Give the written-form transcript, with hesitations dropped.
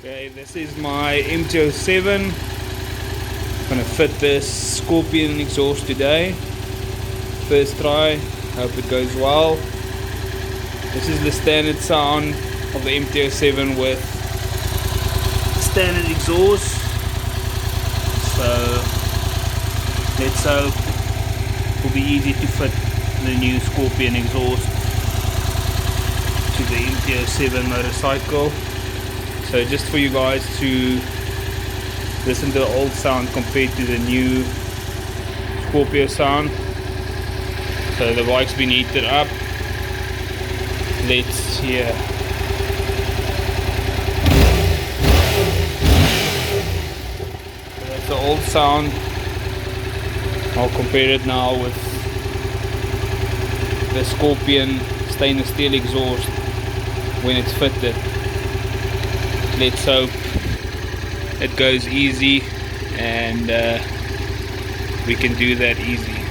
Okay, this is my mt07. I'm gonna fit this Scorpion exhaust today. First try, hope it goes well. This is the standard sound of the mt07 with standard exhaust. So let's hope it will be easy to fit the new Scorpion exhaust to the mt07 motorcycle. So just for you guys to listen to the old sound compared to the new Scorpio sound. So the bike's been heated up. Let's hear. So that's the old sound. I'll compare it now with the Scorpion stainless steel exhaust when it's fitted. Let's hope it goes easy and we can do that easy.